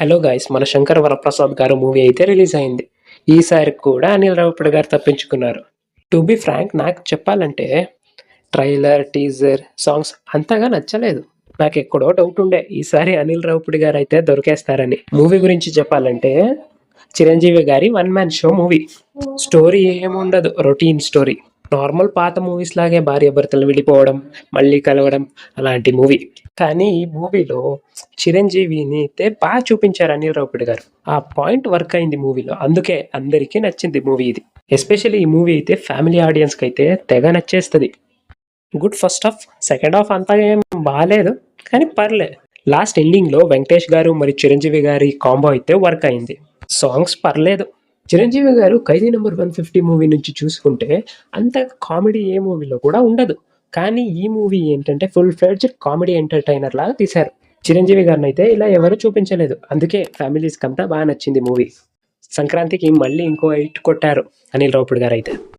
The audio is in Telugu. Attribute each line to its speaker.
Speaker 1: హలో గైస్, మన శంకర్ వరప్రసాద్ గారు మూవీ అయితే రిలీజ్ అయింది. ఈసారి కూడా అనిల్ రావిపూడి గారు తప్పించుకున్నారు. టు బి ఫ్రాంక్, నాకు చెప్పాలంటే ట్రైలర్, టీజర్, సాంగ్స్ అంతగా నచ్చలేదు. నాకు ఎక్కడో డౌట్ ఉండే ఈసారి అనిల్ రావిపూడి గారు అయితే దొరికేస్తారని. మూవీ గురించి చెప్పాలంటే చిరంజీవి గారి one man show movie. Story ఏముండదు, రొటీన్ స్టోరీ. నార్మల్ పాత మూవీస్ లాగే భార్యాభర్తలు విడిపోవడం, మళ్ళీ కలవడం అలాంటి మూవీ. కానీ ఈ మూవీలో చిరంజీవిని అయితే బాగా చూపించారు అనిల్ రావిపూడి గారు. ఆ పాయింట్ వర్క్ అయింది మూవీలో, అందుకే అందరికీ నచ్చింది మూవీ ఇది. ఎస్పెషల్లీ ఈ మూవీ అయితే ఫ్యామిలీ ఆడియన్స్కి అయితే తెగ నచ్చేస్తుంది. Good first half, second half అంతగా ఏం బాగాలేదు కానీ పర్లేదు. లాస్ట్ ఎండింగ్లో వెంకటేష్ గారు మరియు చిరంజీవి గారి కాంబో అయితే వర్క్ అయింది. సాంగ్స్ పర్లేదు. చిరంజీవి గారు ఖైదీ నెంబర్ 150 మూవీ నుంచి చూసుకుంటే అంత కామెడీ ఏ మూవీలో కూడా ఉండదు. కానీ ఈ మూవీ ఏంటంటే ఫుల్ ఫ్లెడ్జ్డ్ కామెడీ ఎంటర్టైనర్ లాగా తీశారు. చిరంజీవి గారిని అయితే ఇలా ఎవరు చూపించలేదు, అందుకే ఫ్యామిలీస్కి అంతా బాగా నచ్చింది మూవీ. సంక్రాంతికి మళ్ళీ ఇంకో హిట్ కొట్టారు అనిల్ రావిపూడి గారు అయితే.